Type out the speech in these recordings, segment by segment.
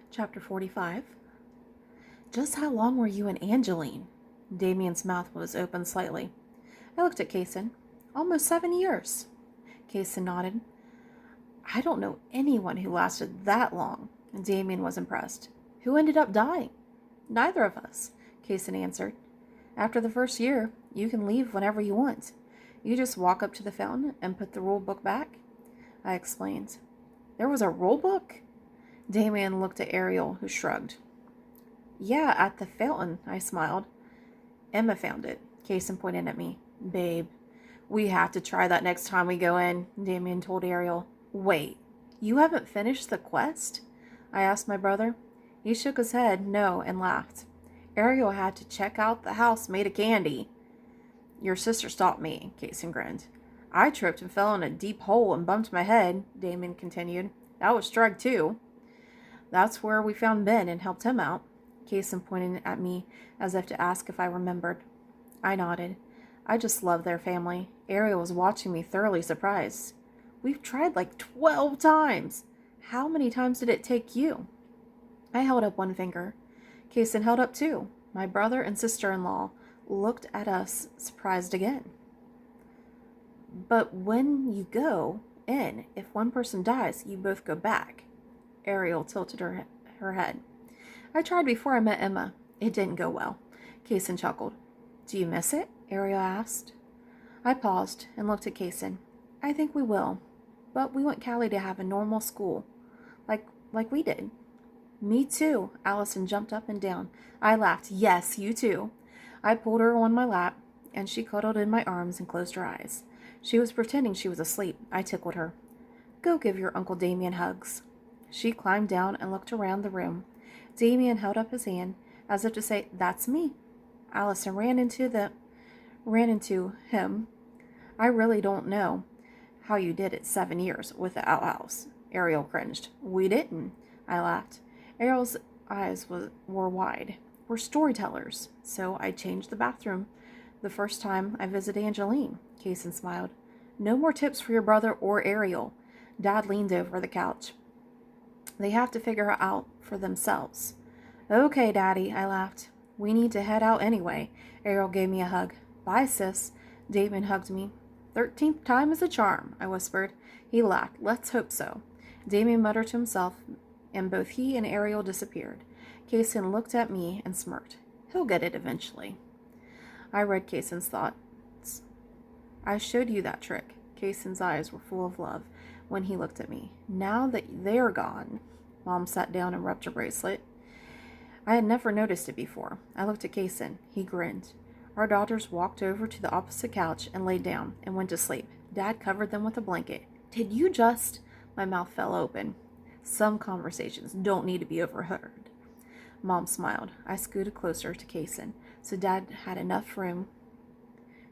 Chapter 45. Just how long were you and Angeline? Damien's mouth was open slightly. I looked at Kaysen. Almost 7 years. Kaysen nodded. I don't know anyone who lasted that long. And Damien was impressed. Who ended up dying? Neither of us, Kaysen answered. After the first year, you can leave whenever you want. You just walk up to the fountain and put the rule book back. I explained. There was a rule book? Damien looked at Ariel, who shrugged. Yeah, at the fountain, I smiled. Emma found it. Kaysen pointed at me. Babe, we have to try that next time we go in, Damien told Ariel. Wait, you haven't finished the quest? I asked my brother. He shook his head no and laughed. Ariel had to check out the house made of candy. Your sister stopped me, Kaysen grinned. I tripped and fell in a deep hole and bumped my head, Damien continued. That was Strug too. That's where we found Ben and helped him out. Kaysen pointed at me as if to ask if I remembered. I nodded. I just love their family. Ariel was watching me, thoroughly surprised. We've tried like 12 times. How many times did it take you? I held up one finger. Kaysen held up two. My brother and sister-in-law looked at us, surprised again. But when you go in, if one person dies, you both go back. Ariel tilted her head. I tried before I met Emma. It didn't go well. Kaysen chuckled. Do you miss it? Ariel asked. I paused and looked at Kaysen. I think we will. But we want Callie to have a normal school. Like we did. Me too. Allison jumped up and down. I laughed. Yes, you too. I pulled her on my lap, and she cuddled in my arms and closed her eyes. She was pretending she was asleep. I tickled her. Go give your Uncle Damien hugs. She climbed down and looked around the room. Damien held up his hand, as if to say, That's me. Allison ran into him. I really don't know how you did it 7 years with the outhouse. Ariel cringed. We didn't. I laughed. Ariel's eyes were wide. We're storytellers, so I changed the bathroom the first time I visited Angeline. Kaysen smiled. No more tips for your brother or Ariel. Dad leaned over the couch. They have to figure it out for themselves. Okay, Daddy, I laughed. We need to head out anyway. Ariel gave me a hug. Bye, sis. Damien hugged me. 13th time is a charm, I whispered. He laughed. Let's hope so. Damien muttered to himself, and both he and Ariel disappeared. Kaysen looked at me and smirked. He'll get it eventually. I read Kaysen's thoughts. I showed you that trick. Kaysen's eyes were full of love when he looked at me. Now that they're gone. Mom sat down and rubbed her bracelet. I had never noticed it before. I looked at Kaysen. He grinned. Our daughters walked over to the opposite couch and laid down and went to sleep. Dad covered them with a blanket. Did you just... My mouth fell open. Some conversations don't need to be overheard. Mom smiled. I scooted closer to Kaysen, so Dad had enough room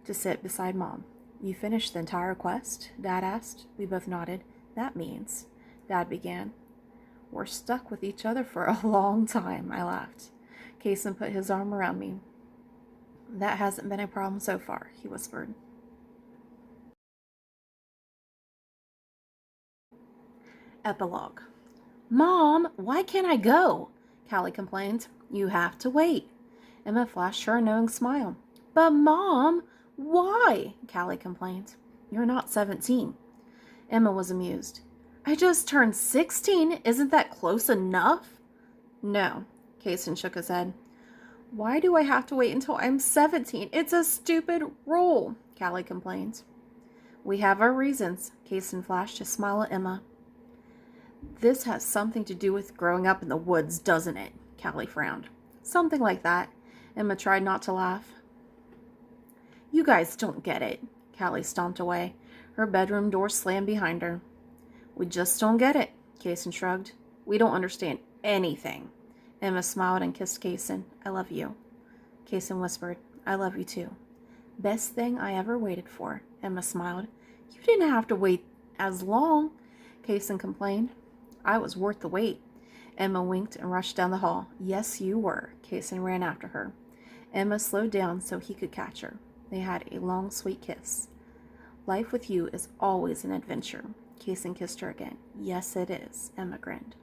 to sit beside Mom. You finished the entire quest? Dad asked. We both nodded. That means, Dad began, we're stuck with each other for a long time, I laughed. Kaysen put his arm around me. That hasn't been a problem so far, he whispered. Epilogue. Mom, why can't I go? Callie complained. You have to wait. Emma flashed her a knowing smile. But Mom, why? Callie complained. You're not 17. Emma was amused. I just turned 16. Isn't that close enough? No. Kaysen shook his head. Why do I have to wait until I'm 17? It's a stupid rule, Callie complained. We have our reasons. Kaysen flashed a smile at Emma. This has something to do with growing up in the woods, doesn't it? Callie frowned. Something like that. Emma tried not to laugh. You guys don't get it. Callie stomped away. Her bedroom door slammed behind her. We just don't get it, Kaysen shrugged. We don't understand anything. Emma smiled and kissed Kaysen. I love you. Kaysen whispered, I love you too. Best thing I ever waited for, Emma smiled. You didn't have to wait as long, Kaysen complained. I was worth the wait. Emma winked and rushed down the hall. Yes, you were. Kaysen ran after her. Emma slowed down so he could catch her. They had a long, sweet kiss. Life with you is always an adventure. Kaysen kissed her again. Yes, it is. Emma grinned.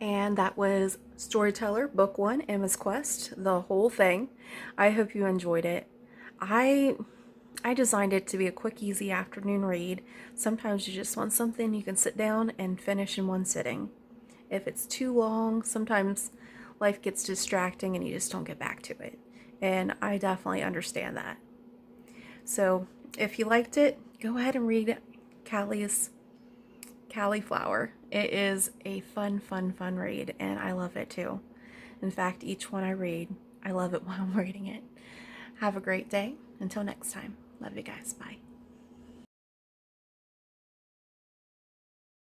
And that was Storyteller, Book 1, Emma's Quest, the whole thing. I hope you enjoyed it. I designed it to be a quick, easy afternoon read. Sometimes you just want something you can sit down and finish in one sitting. If it's too long, sometimes life gets distracting and you just don't get back to it. And I definitely understand that. So if you liked it, go ahead and read Callie's Cauliflower. It is a fun read, and I love it too. In fact, each one I read, I love it while I'm reading it. Have a great day. Until next time. Love you guys. Bye.